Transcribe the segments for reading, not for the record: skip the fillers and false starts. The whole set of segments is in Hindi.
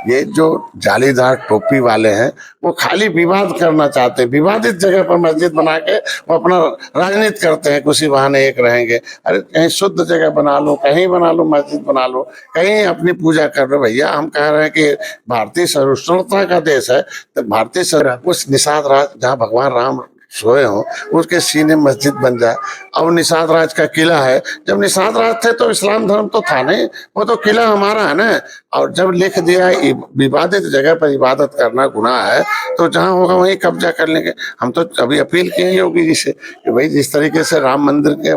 ये जो जालीदार टोपी वाले हैं वो खाली विवाद करना चाहते हैं, विवादित जगह पर मस्जिद बना के वो अपना राजनीति करते हैं, किसी बहाने एक रहेंगे। अरे कहीं शुद्ध जगह बना लो, कहीं बना लो, मस्जिद बना लो, कहीं अपनी पूजा कर लो। भैया हम कह रहे हैं कि भारतीय सहिष्णुता का देश है, तो भारतीय उस निषाद राज जहाँ भगवान राम सोए हो उसके सीने मस्जिद बन जाए। अब निषाद राज का किला है, जब निषाद राज थे तो इस्लाम धर्म तो था नहीं, वो तो किला हमारा है ना। और जब लिख दिया विवादित जगह पर इबादत करना गुनाह है, तो जहां होगा वहीं कब्जा कर लेंगे। हम तो अभी अपील किए योगी जी से कि भाई जिस तरीके से राम मंदिर के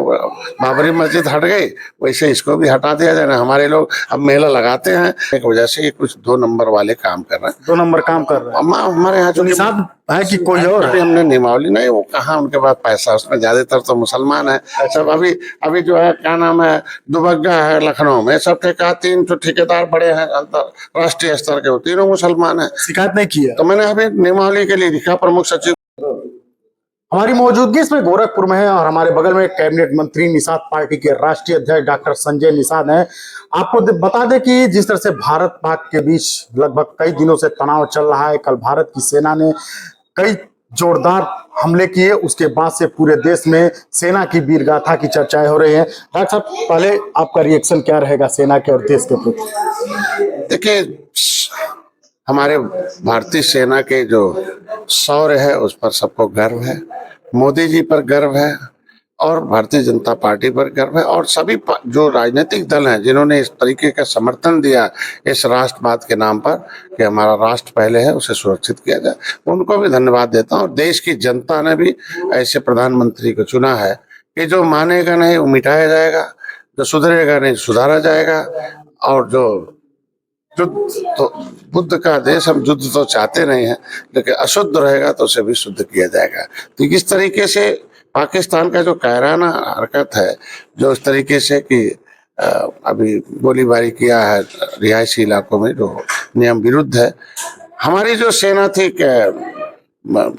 बाबरी मस्जिद हट गई, वैसे इसको भी हटा दिया जाए ना। हमारे लोग अब मेला लगाते हैं, एक वजह से ये कुछ 2 नंबर वाले काम कर रहे हैं। 2 नंबर काम कर रहे हैं हमारे यहाँ जो निषाद है कि कोई और है? हमने निमावली नहीं, वो कहाँ उनके पास पैसा, उसमें ज्यादातर तो मुसलमान है सब। अभी जो है क्या नाम है, दुबग्गा है लखनऊ में, सब ठेका 3 ठेकेदार बड़े हैं अंतरराष्ट्रीय स्तर के, वो तीनों मुसलमान है। शिकायत नहीं की है? तो मैंने अभी निमावली के लिए लिखा प्रमुख सचिव। हमारी मौजूदगी इसमें गोरखपुर में है और हमारे बगल में कैबिनेट मंत्री निषाद पार्टी के राष्ट्रीय अध्यक्ष डॉक्टर संजय निषाद हैं। आपको बता दें कि जिस तरह से भारत पाक के बीच लगभग कई दिनों से तनाव चल रहा है, कल भारत की सेना ने कई जोरदार हमले किए, उसके बाद से पूरे देश में सेना की वीरगाथा की चर्चाएं हो रही हैं। डॉक्टर साहब, पहले आपका रिएक्शन क्या रहेगा सेना के और देश के प्रति? देखिए, हमारे भारतीय सेना के जो शौर्य है उस पर सबको गर्व है, मोदी जी पर गर्व है और भारतीय जनता पार्टी पर गर्व है, और सभी जो राजनीतिक दल हैं जिन्होंने इस तरीके का समर्थन दिया इस राष्ट्रवाद के नाम पर कि हमारा राष्ट्र पहले है, उसे सुरक्षित किया जाए, उनको भी धन्यवाद देता हूँ। और देश की जनता ने भी ऐसे प्रधानमंत्री को चुना है कि जो मानेगा नहीं वो मिटाया जाएगा, जो सुधरेगा नहीं सुधारा जाएगा, और जो युद्ध तो बुद्ध का देश, हम युद्ध तो चाहते नहीं है, लेकिन अशुद्ध रहेगा तो उसे भी शुद्ध किया जाएगा। तो इस तरीके से पाकिस्तान का जो कायराना हरकत है, जो इस तरीके से कि अभी गोलीबारी किया है रिहायशी इलाकों में, जो नियम विरुद्ध है। हमारी जो सेना थी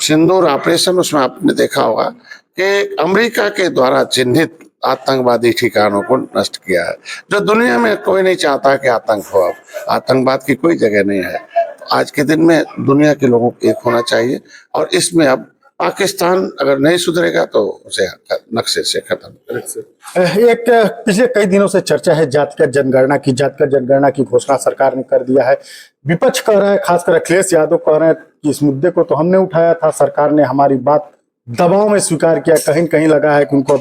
सिंदूर ऑपरेशन, उसमें आपने देखा होगा कि अमेरिका के द्वारा चिन्हित आतंकवादी ठिकानों को नष्ट किया है, जो दुनिया में कोई नहीं चाहता कि आतंक हो। अब आतंकवाद की कोई जगह नहीं है। तो आज के दिन में दुनिया के लोगों को एक होना चाहिए, और इसमें अब पाकिस्तान अगर नहीं सुधरेगा तो उसे नक्शे से खत्म। एक पिछले कई दिनों से चर्चा है जातिगत जनगणना की। जातिगत जनगणना की घोषणा सरकार ने कर दिया है। विपक्ष कह रहा है, खासकर अखिलेश यादव कह रहे हैं कि इस मुद्दे को तो हमने उठाया था, सरकार ने हमारी बात दबाव में स्वीकार किया। कहीं कहीं लगा है कि उनको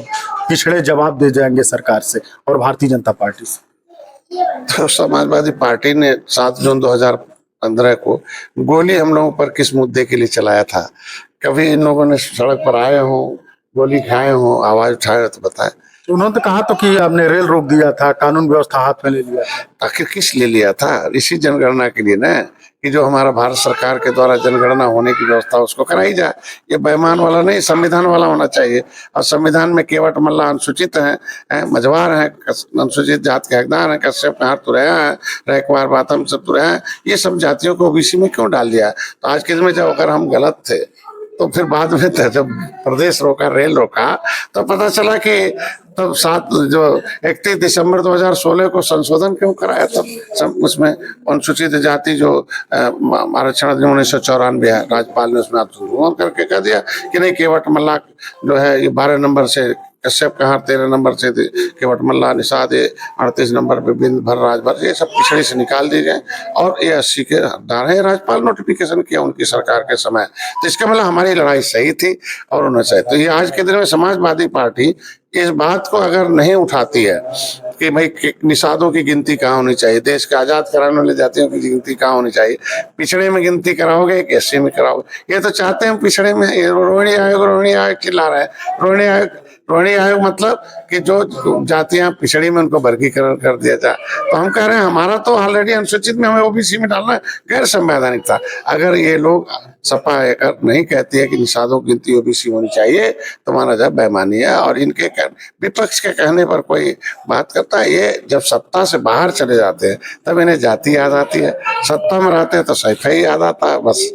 पिछड़े जवाब दे जाएंगे सरकार से और भारतीय जनता पार्टी से। तो समाजवादी पार्टी ने 7 जून 2015 को गोली हम लोगों पर किस मुद्दे के लिए चलाया था? कभी इन लोगों ने सड़क पर आए हों, गोली खाए हों, आवाज उठाए तो बताए। उन्होंने तो कहा तो कि आपने रेल रोक दिया था, कानून व्यवस्था हाथ में ले लिया था। आखिर किस लिए लिया था? इसी जनगणना के लिए ना, कि जो हमारा भारत सरकार के द्वारा जनगणना होने की व्यवस्था उसको कराई जाए। ये बेईमान वाला नहीं, संविधान वाला होना चाहिए। और संविधान में केवट मल्ला अनुसूचित हैं, मझवार हैं, अनुसूचित जात के हकदार हैं, कश्यप में तुरैया है, रैकवार बातम सब तुरैया है, ये सब जातियों को ओबीसी में क्यों डाल दिया? तो आज के दिन में जब अगर हम गलत थे तो फिर बाद में जब प्रदेश रोका, रेल रोका, तो पता चला कि तब 31 दिसंबर 2016 को संशोधन क्यों कराया? तब उसमें अनुसूचित जाति जो आरक्षण 1994 है, राज्यपाल ने उसमें संशोधन करके कह दिया कि नहीं, केवट मल्ला जो है ये 12 नंबर से, कश्यप कहार 13 नंबर से, केवट मल्ला निषाद 38 नंबर पे, बिंद भर राजभर, ये सब पिछड़े से निकाल दिए गए और ये 80 के हकदार है। राज्यपाल नोटिफिकेशन किया उनकी सरकार के समय। तो इसका मतलब हमारी लड़ाई सही थी और उन्हें सही। तो ये आज के दिन में समाजवादी पार्टी इस बात को अगर नहीं उठाती है कि भाई निषादों की गिनती कहाँ होनी चाहिए, देश के आजाद कराने वाले जातियों की गिनती कहाँ होनी चाहिए, पिछड़े में गिनती कराओगे कि 80 में कराओगे? ये तो चाहते हैं पिछड़े में। रोहिणी आयोग चिल्ला रहा है। रोहिणी आयोग मतलब कि जो जातियां पिछड़ी में उनको वर्गीकरण कर दिया जाए। तो हम कह रहे हैं हमारा तो ऑलरेडी अनुसूचित में, हमें ओबीसी में डालना गैर संवैधानिक था। अगर ये लोग सपा अगर नहीं कहती है कि निषादों की गिनती ओबीसी होनी चाहिए तो माना जाए बेईमानी है। और इनके विपक्ष के कहने पर कोई बात करता है, ये जब सत्ता से बाहर चले जाते हैं तब इन्हें जाति याद आती है, सत्ता में रहते हैं तो सैफई ही याद आता है, बस।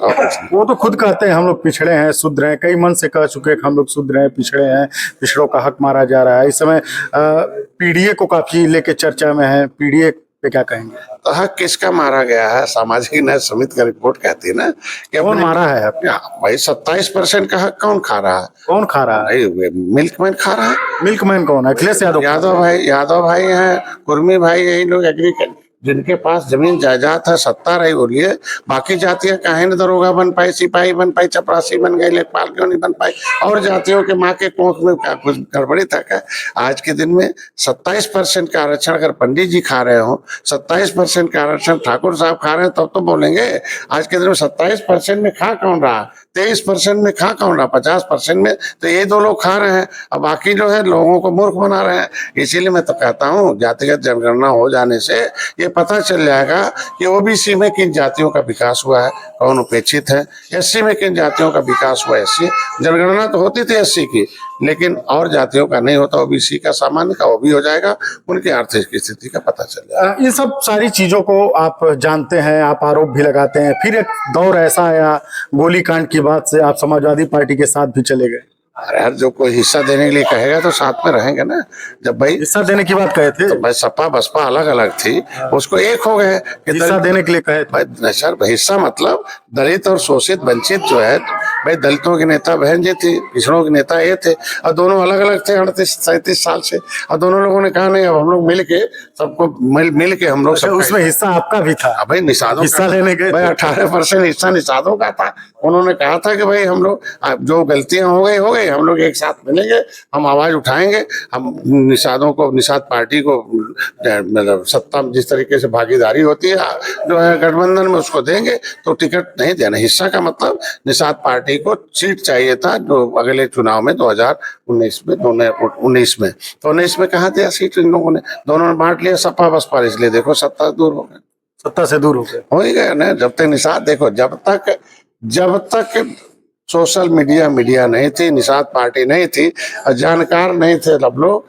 वो तो खुद कहते हैं हम लोग पिछड़े हैं, शुद्र हैं, कई मन से कह चुके हैं हम लोग शुद्र हैं, पिछड़े हैं, पिछड़ों का हक मारा जा रहा है। इस समय पीडीए को काफी लेके चर्चा में है। पीडीए पे क्या कहेंगे? तो हक किसका मारा गया है? सामाजिक न्याय समिति का रिपोर्ट कहती है ना कि कौन अपने- मारा है? या भाई 27% का हक कौन खा रहा है? कौन खा रहा है? भाई मिल्कमैन खा रहा है। मिल्कमैन कौन है? अखिलेश यादव? यादव भाई हैं, कुर्मी भाई, यही लोग एग्री जिनके पास जमीन जायदाद है, सत्ता रही हो रही है। बाकी जातियां काहे न दरोगा बन पाई, सिपाही बन पाई, चपरासी बन गई, लेखपाल क्यों नहीं बन पाई? और जातियों के माँ के कोख में क्या कुछ गड़बड़ी था क्या? आज के दिन में 27% का आरक्षण अगर पंडित जी खा रहे हो, 27% का आरक्षण ठाकुर साहब खा रहे हैं, तब तो बोलेंगे। आज के दिन में 27% में खा कौन रहा? 23% में खा कौन रहा? 50% में तो ये दो लोग खा रहे हैं, और बाकी जो है लोगों को मूर्ख बना रहे हैं। इसीलिए मैं तो कहता हूँ जातिगत जनगणना हो जाने से ये पता चल जाएगा कि ओबीसी में किन जातियों का विकास हुआ है, कौन उपेक्षित है, एससी में किन जातियों का विकास हुआ है। एससी जनगणना तो होती थी एससी की, लेकिन और जातियों का नहीं होता। ओबीसी का, सामान्य का वो भी हो जाएगा, उनकी आर्थिक स्थिति का पता चल जाएगा। इन सब सारी चीजों को आप जानते हैं, आप आरोप भी लगाते हैं, फिर एक दौर ऐसा आया गोलीकांड की बात से आप समाजवादी पार्टी के साथ भी चले गए। अरे यार, जो कोई हिस्सा देने के लिए कहेगा तो साथ में रहेंगे ना। जब भाई हिस्सा देने की बात कहे थे, तो भाई सपा बसपा अलग अलग थी, उसको एक हो गए कि हिस्सा देने के लिए कहे थे। भाई सर, हिस्सा मतलब दलित और शोषित वंचित जो है, भाई दलितों की नेता बहन जी थी, पिछड़ों के नेता ये थे, और दोनों अलग अलग थे 38-37 साल से। और दोनों लोगों ने कहा नहीं, अब हम लोग मिल के सबको मिल के हम लोग अच्छा, सब उसमें हिस्सा आपका भी था? भाई निषादों हिस्सा का लेने गए भाई थे। 18% हिस्सा निषादों का था। उन्होंने कहा था कि भाई हम लोग जो गलतियां हो गई, हम लोग एक साथ मिलेंगे, हम आवाज उठाएंगे, हम निषादों को, निषाद पार्टी को मतलब सत्ता में जिस तरीके से भागीदारी होती है जो है गठबंधन में, उसको देंगे। तो टिकट नहीं देना, हिस्सा का मतलब निषाद पार्टी को सीट चाहिए था जो अगले चुनाव में 2019 में, 19 में कहा दिया सीट इन लोगों ने, दोनों ने बांट लिया सपा बसपा। इसलिए देखो सत्ता दूर हो गई, सत्ता से दूर हो गए। हो ही गया ना। जब तक निषाद, देखो जब तक सोशल मीडिया नहीं थी, निषाद पार्टी नहीं थी, और जानकार नहीं थे सब लोग,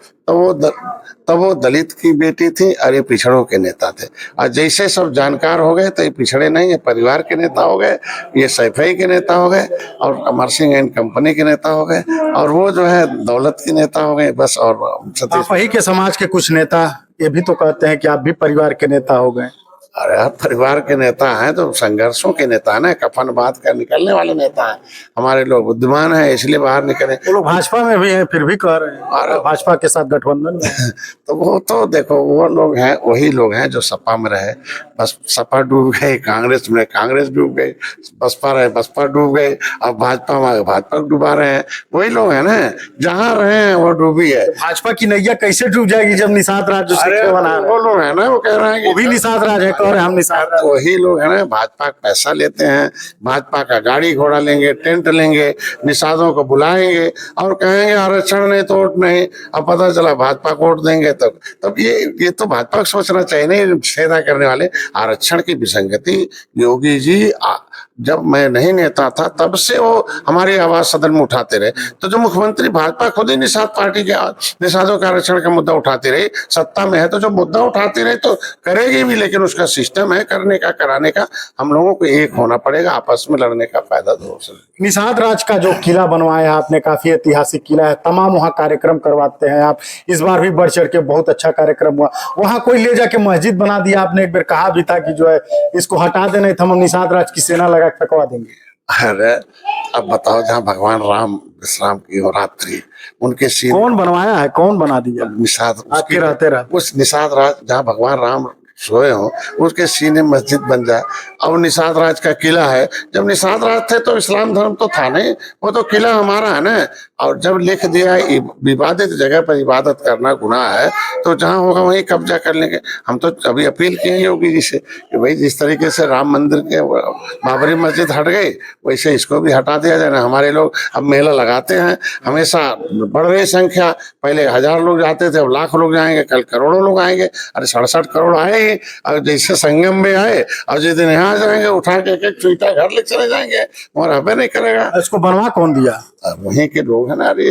तब वो दलित की बेटी थी और ये पिछड़ों के नेता थे। और जैसे सब जानकार हो गए तो ये पिछड़े नहीं, ये परिवार के नेता हो गए, ये सैफई के नेता हो गए, और अमर सिंह एंड कंपनी के नेता हो गए, और वो जो है दौलत के नेता हो गए बस। और सतीश, आप ही के समाज के कुछ नेता ये भी तो कहते हैं कि आप भी परिवार के नेता हो गए। अरे आप परिवार के नेता हैं तो संघर्षों के नेता ना, कफन बात कर निकलने वाले नेता हैं। हमारे लोग बुद्धिमान हैं इसलिए बाहर निकले। वो लोग भाजपा में भी हैं, फिर भी कह रहे हैं भाजपा के साथ गठबंधन में। तो वो तो देखो, वो लोग हैं, वही लोग हैं जो सपा में रहे, बस सपा डूब गई, कांग्रेस में कांग्रेस डूब गई, बसपा रहे बसपा डूब गई, अब भाजपा में भाजपा डुबा रहे हैं। वही लोग हैं ना, जहाँ रहे हैं वो डूबी है। भाजपा की नैया कैसे डूब जाएगी जब निषाद राज जो अरे शिक्षक बना रहे वो लोग है ना, वो कह रहे हैं हैं, वो भी निषाद राज है, कह रहे हैं हम निषाद राज। वही लोग है ना, भाजपा का पैसा लेते हैं, भाजपा का गाड़ी घोड़ा लेंगे, टेंट लेंगे, निषादों को बुलाएंगे और कहेंगे आरक्षण नहीं तो वोट नहीं। अब पता चला भाजपा को वोट देंगे तब ये तो भाजपा को सोचना चाहिए, नहीं छेदा करने वाले। आरक्षण की विसंगति योगी जी जब मैं नहीं नेता था तब से वो हमारी आवाज सदन में उठाते रहे। तो जो मुख्यमंत्री भाजपा खुद ही निषाद पार्टी के निषादों के आरक्षण का मुद्दा उठाती रही, सत्ता में है तो जो मुद्दा उठाती रही तो करेगी भी, लेकिन उसका सिस्टम है करने का, कराने का। हम लोगों को एक होना पड़ेगा, आपस में लड़ने का फायदा दो। निषाद राज का जो किला बनवाया आपने, काफी ऐतिहासिक किला है, तमाम वहाँ कार्यक्रम करवाते हैं आप। इस बार भी बढ़ चढ़ के बहुत अच्छा कार्यक्रम हुआ। वहाँ कोई ले जाके मस्जिद बना दिया, आपने एक बार कहा भी था कि जो है इसको हटा देना, नहीं तो हम निषाद राज की सेना लगा के फेंकवा देंगे। अरे अब बताओ, जहाँ भगवान राम विश्राम की हो रात्रि, उनके सीन कौन बनवाया है, कौन बना दिया? निषाद, आपके रहते उस निषाद राज जहाँ भगवान राम सोए हो उसके सीने मस्जिद बन जाए। अब निषाद राज का किला है, जब निषाद राज थे तो इस्लाम धर्म तो था नहीं, वो तो किला हमारा है ना। और जब लिख दिया विवादित जगह पर इबादत करना गुनाह है, तो जहाँ होगा वहीं कब्जा कर लेंगे। हम तो अभी अपील किए योगी जी से कि भाई जिस तरीके से राम मंदिर के बाबरी मस्जिद हट गई, वैसे इसको भी हटा दिया जाए ना। हमारे लोग अब मेला लगाते हैं, हमेशा बढ़ रही संख्या, पहले 1000 लोग जाते थे, अब लाख लोग जाएंगे, कल करोड़ों लोग आएंगे। अरे 67 करोड़ आए ही, और जैसे संगम में आए, और जिस दिन यहाँ जाएंगे उठा के एक चुईटा घर ले चले जाएंगे, और हमें नहीं करेगा। इसको बनवा कौन दिया? वहीं के लोग हैं ना। अरे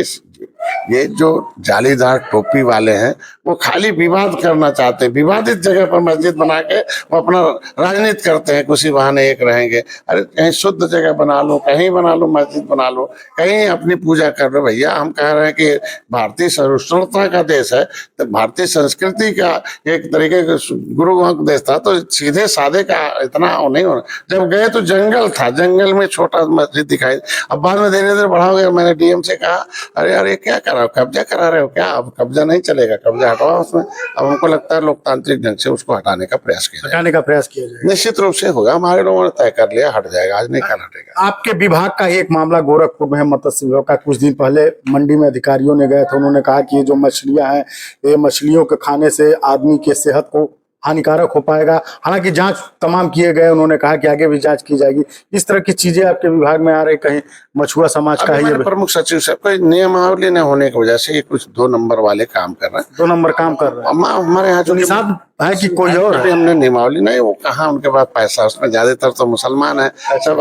ये जो जालीदार टोपी वाले हैं वो खाली विवाद करना चाहते हैं। विवादित जगह पर मस्जिद बना के वो अपना राजनीति करते हैं, कुछ बहाने एक रहेंगे। अरे कहीं शुद्ध जगह बना लो, कहीं बना लो, मस्जिद बना लो, कहीं अपनी पूजा कर लो। भैया हम कह रहे हैं कि भारतीय सहिष्णुता का देश है, तो भारतीय संस्कृति का एक तरीके का गुरु देश था, तो सीधे साधे का इतना नहीं होना। जब गए तो जंगल था, जंगल में छोटा मस्जिद दिखाई। अब बाद में धीरे धीरे बढ़ा हो गया। मैंने डीएम से कहा अरे यार ये क्या कर रहे हो, कब्जा करा रहे हो क्या? अब कब्जा नहीं चलेगा, कब्जा हटवाओ उसमें। अब हमको लगता है लोकतांत्रिक ढंग से उसको हटाने का प्रयास किया जाए। हटाने का प्रयास किया जाए। निश्चित रूप से होगा, हमारे लोगों ने तय कर लिया, हट जाएगा, आज नहीं कल हटेगा। आपके विभाग का ही एक मामला गोरखपुर में है, मत्स्य विभाग का। कुछ दिन पहले मंडी में अधिकारियों ने गए थे, उन्होंने कहा कि ये जो मछलियां हैं, ये मछलियों के खाने से आदमी के सेहत को हानिकारक हो पाएगा। हालांकि जांच तमाम किए गए, उन्होंने कहा कि आगे भी जांच की जाएगी। इस तरह की चीजें आपके विभाग में आ रही, कहीं मछुआ समाज का है ये प्रमुख सचिव साहब कोई नियमावली न होने की वजह से ये कुछ 2 नंबर वाले काम कर रहे हैं। 2 नंबर काम कर रहे हैं। हमारे यहाँ जो निषाद है कि कोई और है? हमने नियमावली नहीं, वो कहाँ उनके पास पैसा, उसमें ज्यादातर तो मुसलमान है सब।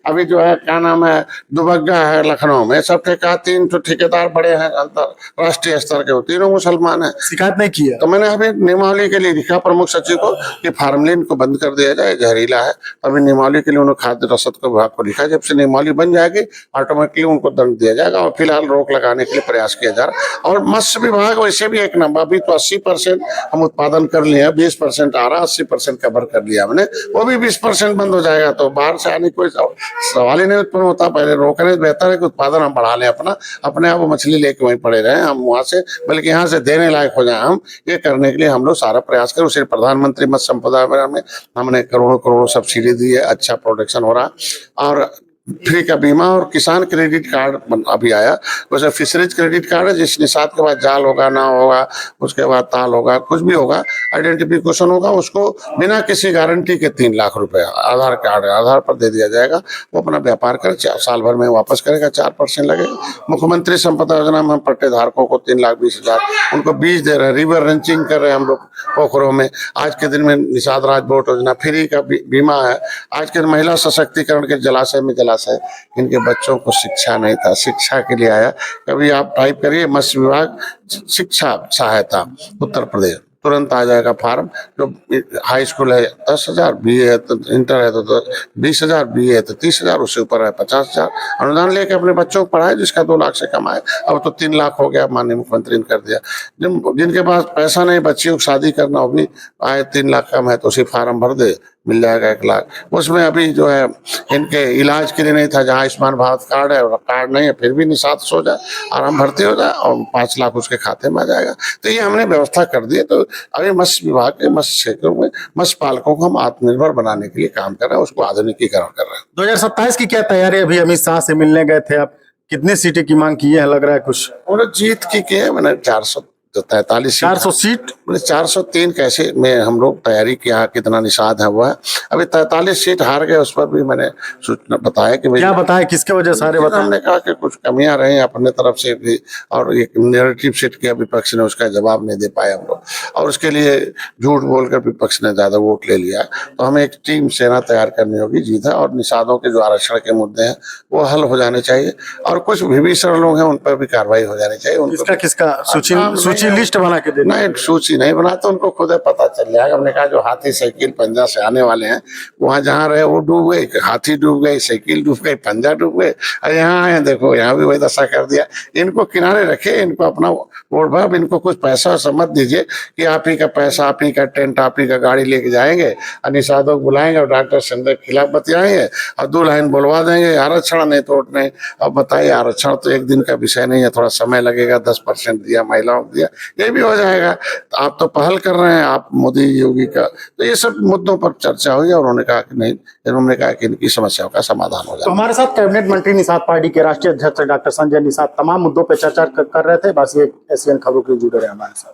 अभी जो है क्या नाम है, दुबग्गा है लखनऊ में, सब ठेका 3 तो ठेकेदार बड़े हैं अंतरराष्ट्रीय स्तर के, वो तीनों मुसलमान है। शिकायत नहीं की है? तो मैंने अभी नियमावली के लिए लिखा प्रमुख सचिव को कि फार्मलिन को बंद कर दिया जाए, जहरीला है। अभी नियमावली के लिए उन्होंने खाद्य रसद को विभाग को लिखा। जब से नियमावली बन जाएगी ऑटोमेटिकली उनको दंड दिया जाएगा, और फिलहाल रोक लगाने के लिए प्रयास किया जा रहा है। और मत्स्य विभाग वैसे भी एक नंबर, अभी तो 80% हम उत्पादन कर लिए हैं, 20% आ रहा, 80% कवर कर लिया हमने, वो भी 20% बंद हो जाएगा तो बाहर से आने कोई सवाल ही नहीं उत्पन्न होता। पहले रोकने से बेहतर है कि उत्पादन हम बढ़ा लें अपना, अपने आप वो मछली लेके वहीं पड़े रहे हम वहां से, बल्कि यहाँ से देने लायक हो जाए हम। ये करने के लिए हम लोग सारा प्रयास करें। उसे प्रधानमंत्री मत्स्य संपदा में हमने करोड़ों करोड़ों सब्सिडी दी है, अच्छा प्रोडक्शन हो रहा। और फ्री का बीमा और किसान क्रेडिट कार्ड अभी आया, वैसे फिशरीज क्रेडिट कार्ड है, जिस निषाद के बाद जाल होगा ना होगा, उसके बाद ताल होगा, कुछ भी होगा, आइडेंटिफिकेशन होगा, उसको बिना किसी गारंटी के 3 लाख रुपए आधार कार्ड आधार पर दे दिया जाएगा। वो अपना व्यापार कर साल भर में वापस करेगा, 4% लगेगा। मुख्यमंत्री संपदा योजना में हम पट्टे धारकों को 3,20,000 उनको बीज दे रहे हैं, रिवर रंचिंग कर रहे हैं हम लोग पोखरों में। आज के दिन में निषाद राज बोट योजना, फ्री का बीमा है। आज के महिला सशक्तिकरण के जलाशय में है, इनके बच्चों को शिक्षा नहीं था, शिक्षा के लिए आया। कभी आप टाइप करिए मत्स्य विभाग शिक्षा सहायता उत्तर प्रदेश, तुरंत आ जाएगा फार्म। जो हाई स्कूल है 10,000, बीए है तो इंटर है तो 20,000, बीए है तो 30,000, उससे ऊपर है 50,000। अनुदान लेके अपने बच्चों को पढ़ाए, जिसका 2 लाख से कमाए। अब तो 3 लाख हो गया, माननीय मुख्यमंत्री ने कर दिया। जिनके पास पैसा नहीं, बच्चियों को शादी करना हो भी आए, 3 लाख कम है तो उसी फार्म भर दे, मिल जाएगा 1 लाख। उसमें अभी जो है इनके इलाज के लिए नहीं था, जहाँ आयुष्मान भारत कार्ड है और कार्ड नहीं है, फिर भी निषाद सो जाए, आराम भर्ती हो जाए और 5 लाख उसके खाते में आ जाएगा। तो ये हमने व्यवस्था कर दी है। तो अभी मत्स्य विभाग के मत्स्य क्षेत्रों में मत्स्य पालकों को हम आत्मनिर्भर बनाने के लिए काम कर रहे हैं, उसको आधुनिकीकरण कर रहे हैं। 2027 की क्या तैयारी? अभी अमित शाह से मिलने गए थे आप, कितने सीटें की मांग की है? लग रहा है कुछ उन्होंने जीत की है, मैंने 443 सीट, 403 कैसे में हम लोग तैयारी किया, कितना निषाद है वो है। अभी 43 सीट हार गए, उस पर भी मैंने सूचना बताया कि क्या बताया, किसके वजह सारे बताया? हमने कहा कि कुछ कमियां रही अपने तरफ से भी, और एक नैरेटिव सेट किया विपक्ष ने, उसका जवाब नहीं दे पाए हम लोग, और उसके लिए झूठ बोलकर विपक्ष ने ज्यादा वोट ले लिया। तो हमें एक टीम सेना तैयार करनी होगी, जीत है। और निषादों के जो आरक्षण के मुद्दे हैं वो हल हो जाने चाहिए, और कुछ विभीषण लोग हैं उन पर भी कार्रवाई हो जानी चाहिए। किसका किसका सूची लिस्ट बना के देना? नहीं, सूची नहीं बनाते, उनको खुद पता चल जाएगा। हमने कहा जो हाथी साइकिल पंजा से आने वाले हैं, वहां जहाँ रहे वो डूब गए, हाथी डूब गए, साइकिल डूब गई, पंजा डूब गए, और यहाँ आए देखो यहाँ भी वही दशा कर दिया। इनको किनारे रखे, इनको अपना वोट भाव, इनको कुछ पैसा समझ दीजिए कि आप ही का पैसा, आप ही का टेंट, आप ही का गाड़ी लेके जाएंगे और निषादों को बुलाएंगे और डॉक्टर संजय के खिलाफ बतियाएंगे और 2 लाइन बोलवा देंगे, आरक्षण नहीं तो नहीं। अब बताइए, आरक्षण तो एक दिन का विषय नहीं है, थोड़ा समय लगेगा। 10% दिया, महिलाओं को दिया, ये भी हो जाएगा। तो आप तो पहल कर रहे हैं, आप मोदी योगी का, तो ये सब मुद्दों पर चर्चा हुई और उन्होंने कहा कि नहीं, इन्होंने कहा कि इनकी समस्याओं का समाधान हो जाए। तो हमारे साथ कैबिनेट मंत्री निषाद पार्टी के राष्ट्रीय अध्यक्ष डॉक्टर संजय निषाद तमाम मुद्दों पर चर्चा कर रहे थे। बस ये एशियन खबरों के लिए जुड़े रहे हमारे साथ।